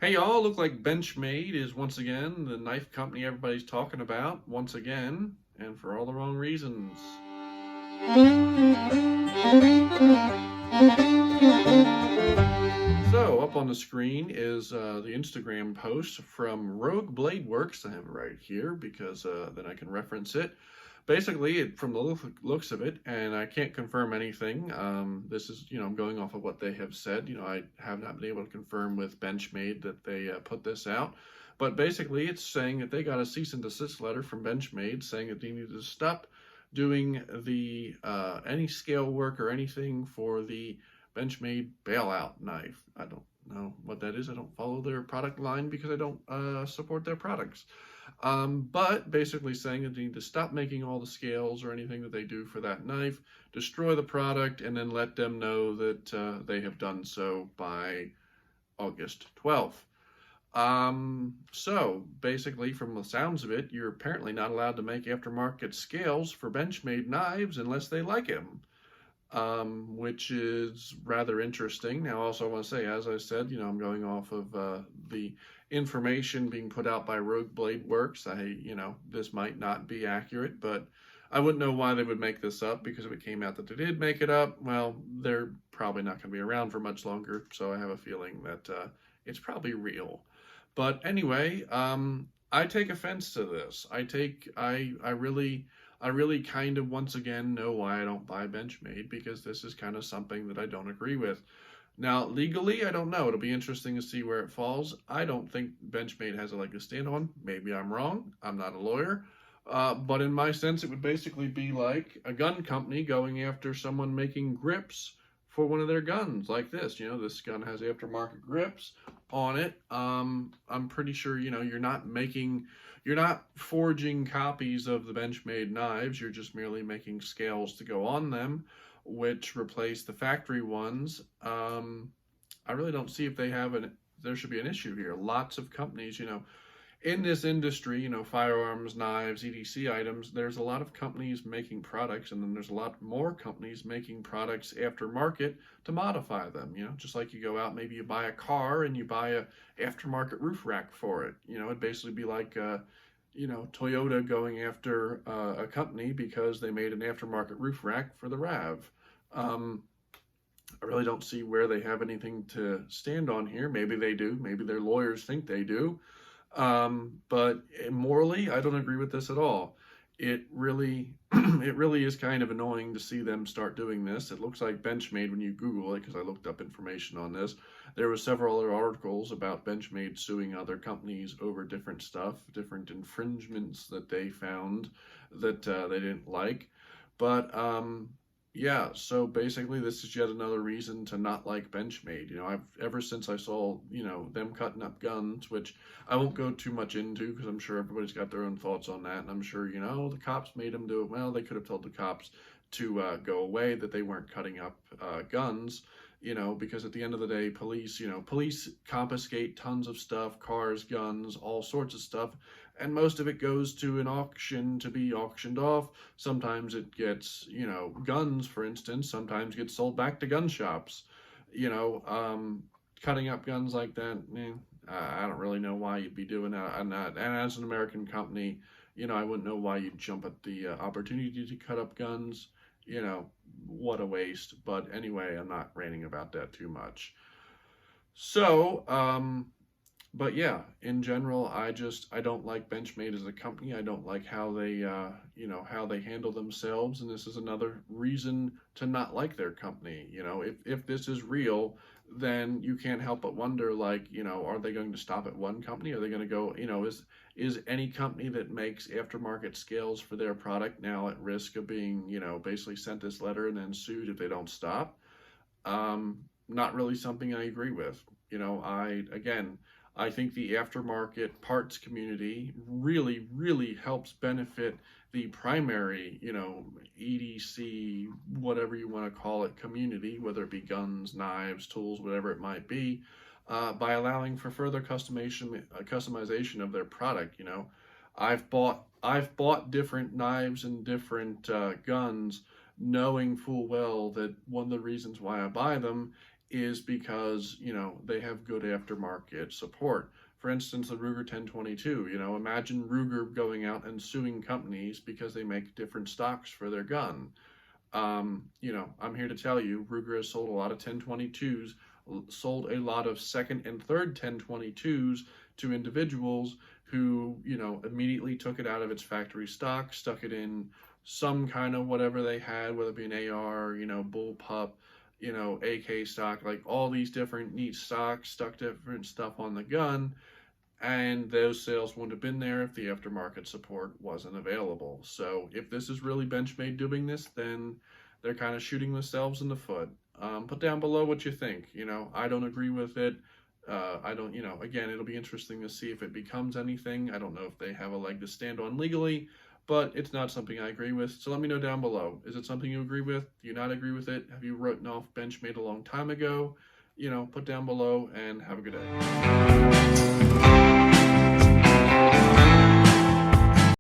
Hey y'all, look like Benchmade is once again the knife company everybody's talking about once again, and for all the wrong reasons. So up on the screen is the Instagram post from Rogue Blade Works. I have it right here because then I can reference it. Basically, from the looks of it, and I can't confirm anything. This is, I'm going off of what they have said. I have not been able to confirm with Benchmade that they put this out. But basically, it's saying that they got a cease and desist letter from Benchmade saying that they need to stop doing the any scale work or anything for the Benchmade bailout knife. I don't know what that is. I don't follow their product line because I don't support their products. But basically saying that they need to stop making all the scales or anything that they do for that knife, destroy the product, and then let them know that they have done so by August 12th. So basically, from the sounds of it, you're apparently not allowed to make aftermarket scales for Benchmade knives unless they like them, which is rather interesting. Now, also, I want to say, as I said, I'm going off of the information being put out by Rogue Blade Works. This might not be accurate, but I wouldn't know why they would make this up because if it came out that they did make it up, well, they're probably not going to be around for much longer. So I have a feeling that it's probably real. But anyway, I take offense to this. I really kind of once again know why I don't buy Benchmade because this is kind of something that I don't agree with. Now, legally, I don't know. It'll be interesting to see where it falls. I don't think Benchmade has a leg to stand on. Maybe I'm wrong. I'm not a lawyer. But in my sense, it would basically be like a gun company going after someone making grips for one of their guns, like this. This gun has aftermarket grips on it. I'm pretty sure, you're not forging copies of the Benchmade knives. You're just merely making scales to go on them, which replace the factory ones. I really don't see if there should be an issue here. Lots of companies, in this industry, firearms, knives, EDC items, there's a lot of companies making products, and then there's a lot more companies making products aftermarket to modify them. Just like you go out, maybe you buy a car and you buy a aftermarket roof rack for it. It'd basically be like, Toyota going after a company because they made an aftermarket roof rack for the RAV. I really don't see where they have anything to stand on here. Maybe they do. Maybe their lawyers think they do. But morally, I don't agree with this at all. It really, it really is kind of annoying to see them start doing this. It looks like Benchmade when you Google it, because I looked up information on this. There were several other articles about Benchmade suing other companies over different stuff, different infringements that they found that they didn't like. But yeah, so basically this is yet another reason to not like Benchmade. I've ever since I saw, them cutting up guns, which I won't go too much into because I'm sure everybody's got their own thoughts on that. And I'm sure, the cops made them do it. Well, they could have told the cops to go away, that they weren't cutting up guns, because at the end of the day, police confiscate tons of stuff, cars, guns, all sorts of stuff. And most of it goes to an auction to be auctioned off. Sometimes it gets, guns, for instance, sometimes gets sold back to gun shops. You know, um, Cutting up guns like that, I don't really know why you'd be doing that. And as an American company, I wouldn't know why you'd jump at the opportunity to cut up guns. What a waste. But anyway, I'm not ranting about that too much. So, but yeah, in general, I don't like Benchmade as a company. I don't like how they how they handle themselves, and this is another reason to not like their company. If this is real, then you can't help but wonder, like, are they going to stop at one company? Are they going to go, is any company that makes aftermarket scales for their product now at risk of being, basically sent this letter and then sued if they don't stop? Not really something I agree with. I think the aftermarket parts community really, really helps benefit the primary, EDC, whatever you want to call it, community, whether it be guns, knives, tools, whatever it might be, by allowing for further customization of their product. I've bought different knives and different guns, knowing full well that one of the reasons why I buy them is because, they have good aftermarket support. For instance, the Ruger 1022, imagine Ruger going out and suing companies because they make different stocks for their gun. I'm here to tell you, Ruger has sold a lot of 1022s, sold a lot of second and third 1022s to individuals who, immediately took it out of its factory stock, stuck it in some kind of whatever they had, whether it be an AR, bullpup, AK stock, like all these different neat stocks, stuck different stuff on the gun, and those sales wouldn't have been there if the aftermarket support wasn't available. So if this is really Benchmade doing this, then they're kind of shooting themselves in the foot. Put down below what you think. I don't agree with it. I don't, again, it'll be interesting to see if it becomes anything. I don't know if they have a leg to stand on legally, but it's not something I agree with. So let me know down below. Is it something you agree with? Do you not agree with it? Have you written off Benchmade a long time ago? Put down below, and have a good day.